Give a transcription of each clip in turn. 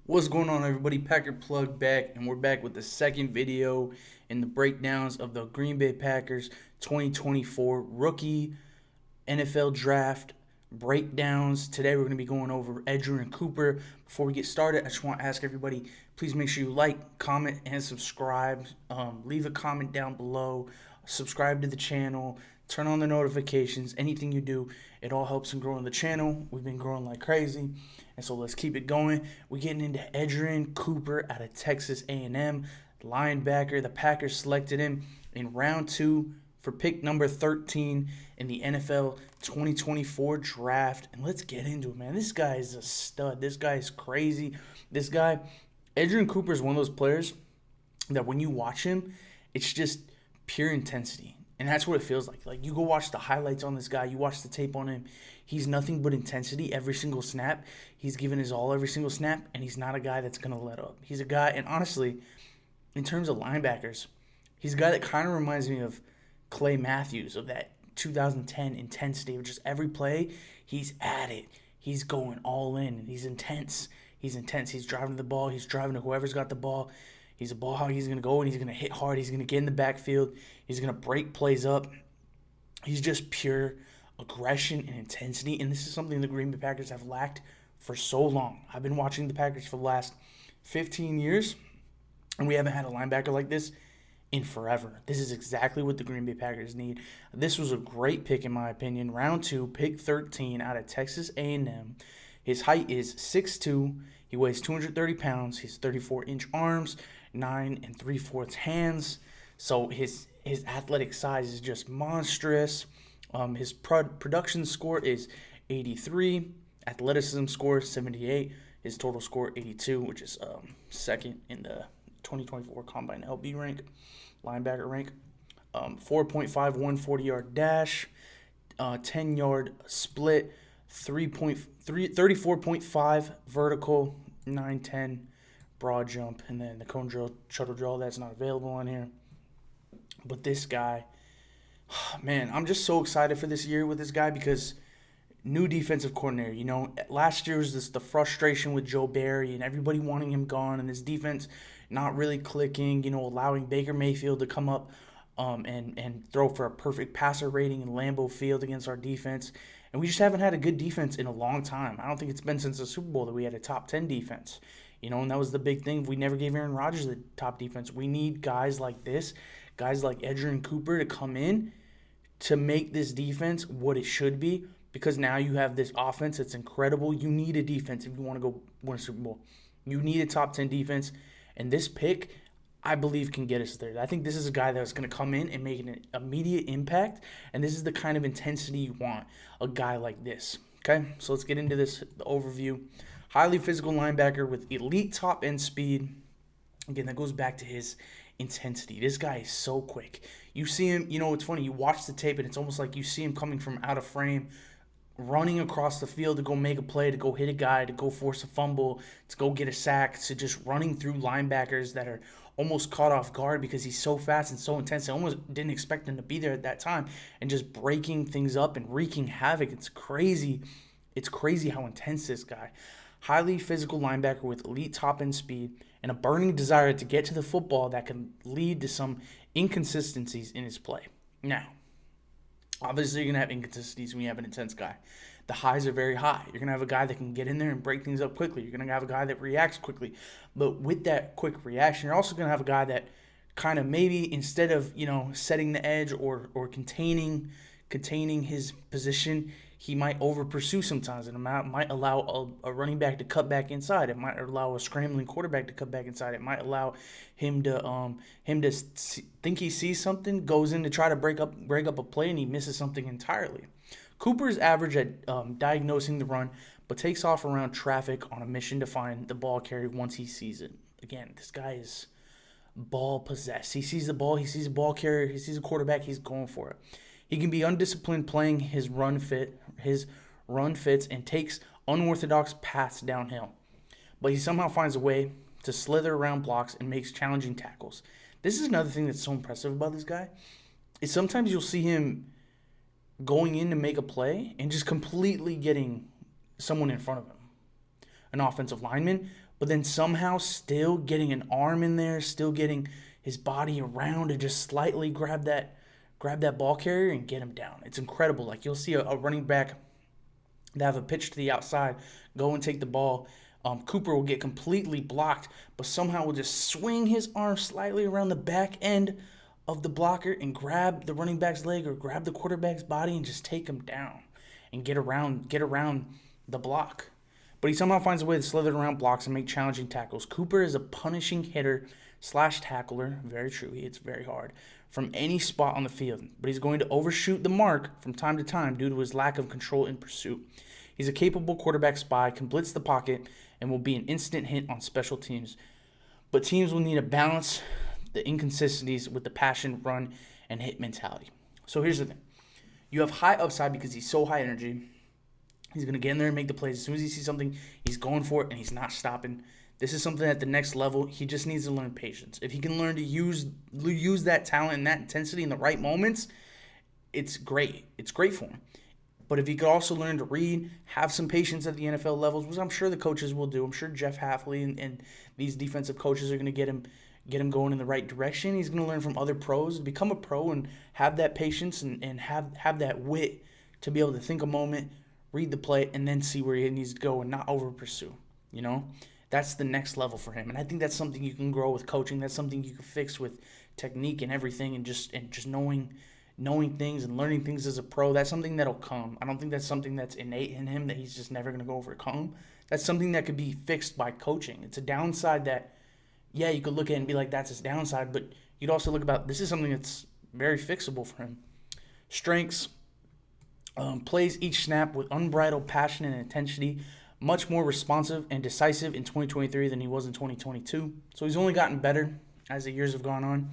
What's going on, everybody? Packer Plug back, and we're back with the second video in the breakdowns of the Green Bay Packers 2024 rookie NFL draft breakdowns. Today we're going to be going over Edgerrin Cooper. Before we get started, I just want to ask everybody, please make sure you like, comment, and subscribe. Leave a comment down below. Subscribe to the channel. Turn on the notifications. Anything you do, it all helps in growing the channel. We've been growing like crazy, and so let's keep it going. We're getting into Edgerrin Cooper out of Texas A&M, linebacker. The Packers selected him in round 2 for pick number 13 in the NFL 2024 draft. And let's get into it, man. This guy is a stud. This guy is crazy. Edgerrin Cooper is one of those players that when you watch him, it's just pure intensity. And that's what it feels like. Like, you go watch the highlights on this guy, you watch the tape on him. He's nothing but intensity every single snap. He's giving his all every single snap, and he's not a guy that's going to let up. He's a guy, and honestly, in terms of linebackers, he's a guy that kind of reminds me of Clay Matthews, of that 2010 intensity of just every play, he's at it. He's going all in. He's intense. He's intense. He's driving the ball. He's driving to whoever's got the ball. He's a ball hog. He's going to go and he's going to hit hard. He's going to get in the backfield. He's going to break plays up. He's just pure aggression and intensity, and this is something the Green Bay Packers have lacked for so long. I've been watching the Packers for the last 15 years, and we haven't had a linebacker like this in forever. This is exactly what the Green Bay Packers need. This was a great pick, in my opinion. Round 2, pick 13 out of Texas A&M. His height is 6'2". He weighs 230 pounds. He's 34-inch arms, 9 3/4 hands. So his athletic size is just monstrous. His production score is 83. Athleticism score 78. His total score 82, which is second in the 2024 Combine LB rank, linebacker rank. 4.51 40-yard dash, 10-yard split, 34.5 vertical, 9.10 broad jump, and then the cone drill, shuttle drill, that's not available on here. But this guy, man, I'm just so excited for this year with this guy because new defensive coordinator. You know, last year was the frustration with Joe Barry and everybody wanting him gone, and this defense not really clicking. You know, allowing Baker Mayfield to come up and throw for a perfect passer rating in Lambeau Field against our defense. And we just haven't had a good defense in a long time. I don't think it's been since the Super Bowl that we had a top 10 defense. You know, and that was the big thing. We never gave Aaron Rodgers the top defense. We need guys like this, guys like Edgerrin Cooper to come in to make this defense what it should be, because now you have this offense that's incredible. You need a defense if you want to go win a Super Bowl. You need a top 10 defense, and this pick, I believe, can get us there. I think this is a guy that's going to come in and make an immediate impact, and this is the kind of intensity you want, a guy like this. Okay, so let's get into this, the overview. Highly physical linebacker with elite top end speed. Again, that goes back to his intensity. This guy is so quick. You see him, you know, it's funny. You watch the tape, and it's almost like you see him coming from out of frame, running across the field to go make a play, to go hit a guy, to go force a fumble, to go get a sack, to just running through linebackers that are almost caught off guard because he's so fast and so intense. I almost didn't expect him to be there at that time, and just breaking things up and wreaking havoc. It's crazy. It's crazy how intense this guy. Highly physical linebacker with elite top-end speed and a burning desire to get to the football that can lead to some inconsistencies in his play. Now, obviously, you're going to have inconsistencies when you have an intense guy. The highs are very high. You're going to have a guy that can get in there and break things up quickly. You're going to have a guy that reacts quickly. But with that quick reaction, you're also going to have a guy that kind of maybe instead of, you know, setting the edge or containing his position, he might over pursue sometimes, and it might allow a running back to cut back inside. It might allow a scrambling quarterback to cut back inside. It might allow him to think he sees something, goes in to try to break up a play, and he misses something entirely. Cooper's average at diagnosing the run, but takes off around traffic on a mission to find the ball carrier once he sees it. Again, this guy is ball possessed. He sees the ball, he sees a ball carrier, he sees a quarterback, he's going for it. He can be undisciplined playing his run fits and takes unorthodox paths downhill. But he somehow finds a way to slither around blocks and makes challenging tackles. This is another thing that's so impressive about this guy, is sometimes you'll see him going in to make a play and just completely getting someone in front of him, an offensive lineman, but then somehow still getting an arm in there, still getting his body around to just slightly grab that ball carrier and get him down. It's incredible. Like, you'll see a running back that have a pitch to the outside, go and take the ball. Cooper will get completely blocked, but somehow will just swing his arm slightly around the back end of the blocker and grab the running back's leg or grab the quarterback's body and just take him down and get around the block. But he somehow finds a way to slither around blocks and make challenging tackles. Cooper is a punishing hitter / tackler. Very true. He hits very hard from any spot on the field. But he's going to overshoot the mark from time to time due to his lack of control in pursuit. He's a capable quarterback spy, can blitz the pocket, and will be an instant hit on special teams. But teams will need to balance the inconsistencies with the passion, run, and hit mentality. So here's the thing. You have high upside because he's so high energy. He's going to get in there and make the plays. As soon as he sees something, he's going for it, and he's not stopping. This is something at the next level. He just needs to learn patience. If he can learn to use that talent and that intensity in the right moments, it's great. It's great for him. But if he could also learn to read, have some patience at the NFL levels, which I'm sure the coaches will do. I'm sure Jeff Hafley and these defensive coaches are going to get him going in the right direction. He's going to learn from other pros, become a pro, and have that patience and have that wit to be able to think a moment, read the play, and then see where he needs to go and not over pursue. You know, that's the next level for him. And I think that's something you can grow with coaching. That's something you can fix with technique and everything, and just knowing things and learning things as a pro. That's something that'll come. I don't think that's something that's innate in him that he's just never going to go overcome. That's something that could be fixed by coaching. It's a downside that, yeah, you could look at it and be like, that's his downside, but you'd also look about, this is something that's very fixable for him. Strengths, plays each snap with unbridled passion and intensity, much more responsive and decisive in 2023 than he was in 2022. So he's only gotten better as the years have gone on.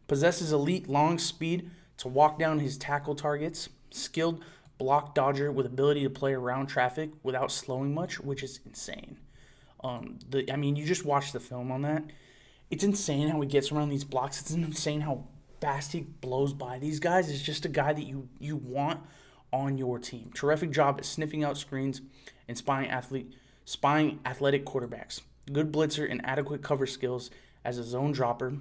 Possesses elite long speed to walk down his tackle targets. Skilled block dodger with ability to play around traffic without slowing much, which is insane. You just watch the film on that. It's insane how he gets around these blocks. It's insane how fast he blows by these guys. It's just a guy that you want on your team. Terrific job at sniffing out screens and spying athletic quarterbacks. Good blitzer and adequate cover skills as a zone dropper.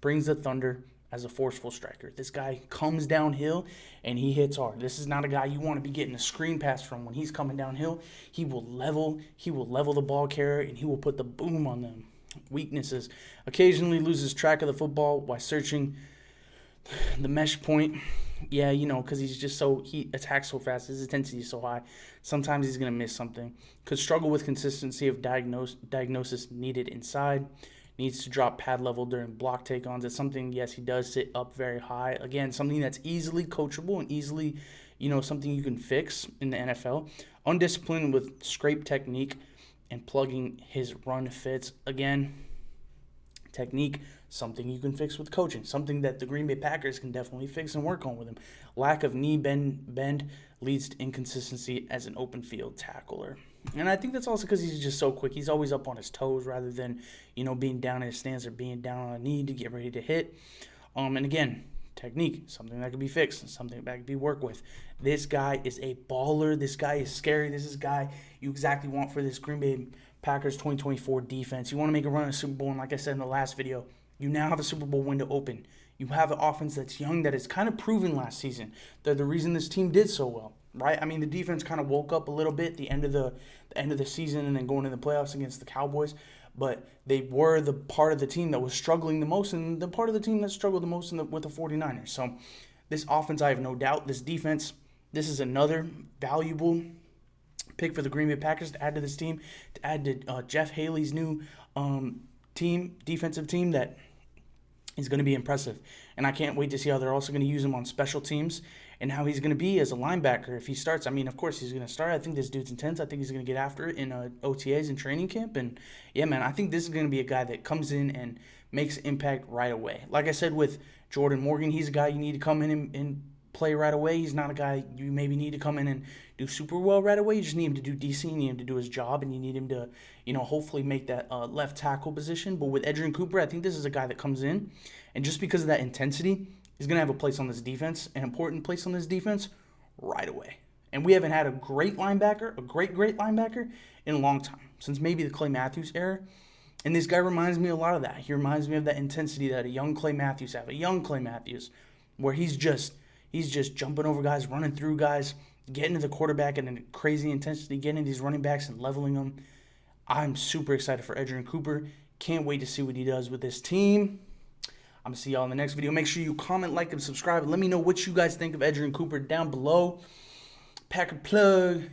Brings the thunder as a forceful striker. This guy comes downhill and he hits hard. This is not a guy you want to be getting a screen pass from when he's coming downhill. He will level the ball carrier and he will put the boom on them. Weaknesses. Occasionally loses track of the football while searching the mesh point. Yeah, because he attacks so fast. His intensity is so high. Sometimes he's going to miss something. Could struggle with consistency of diagnosis needed inside. Needs to drop pad level during block take-ons. It's something, yes, he does sit up very high. Again, something that's easily coachable and easily, something you can fix in the NFL. Undisciplined with scrape technique and plugging his run fits. Again, technique, something you can fix with coaching. Something that the Green Bay Packers can definitely fix and work on with him. Lack of knee bend leads to inconsistency as an open field tackler. And I think that's also because he's just so quick. He's always up on his toes rather than, being down in his stance or being down on a knee to get ready to hit. And again, technique, something that can be fixed, something that can be worked with. This guy is a baller. This guy is scary. This is a guy you exactly want for this Green Bay Packers 2024 defense. You want to make a run at a Super Bowl, and like I said in the last video, you now have a Super Bowl window open. You have an offense that's young that is kind of proven last season. They're the reason this team did so well, right? I mean, the defense kind of woke up a little bit at the end of the season and then going into the playoffs against the Cowboys. But they were the part of the team that was struggling the most and the part of the team that struggled the most with the 49ers. So this offense, I have no doubt. This defense, this is another valuable pick for the Green Bay Packers to add to this team, to add to Jeff Haley's new defensive team that is going to be impressive. And I can't wait to see how they're also going to use him on special teams and how he's going to be as a linebacker if he starts. I mean, of course he's going to start. I think this dude's intense. I think he's going to get after it in OTAs and training camp. And, yeah, man, I think this is going to be a guy that comes in and makes impact right away. Like I said with Jordan Morgan, he's a guy you need to come in and play right away. He's not a guy you maybe need to come in and do super well right away. You just need him to do decent. You need him to do his job, and you need him to, hopefully make that left tackle position. But with Edgerrin Cooper, I think this is a guy that comes in, and just because of that intensity, he's going to have a place on this defense, an important place on this defense right away. And we haven't had a great linebacker in a long time. since maybe the Clay Matthews era. And this guy reminds me a lot of that. He reminds me of that intensity that a young Clay Matthews have. A young Clay Matthews, where he's just jumping over guys, running through guys, getting to the quarterback in a crazy intensity, getting these running backs and leveling them. I'm super excited for Edgerrin Cooper. Can't wait to see what he does with this team. I'm going to see y'all in the next video. Make sure you comment, like, and subscribe. And let me know what you guys think of Edgerrin Cooper down below. Packer plug.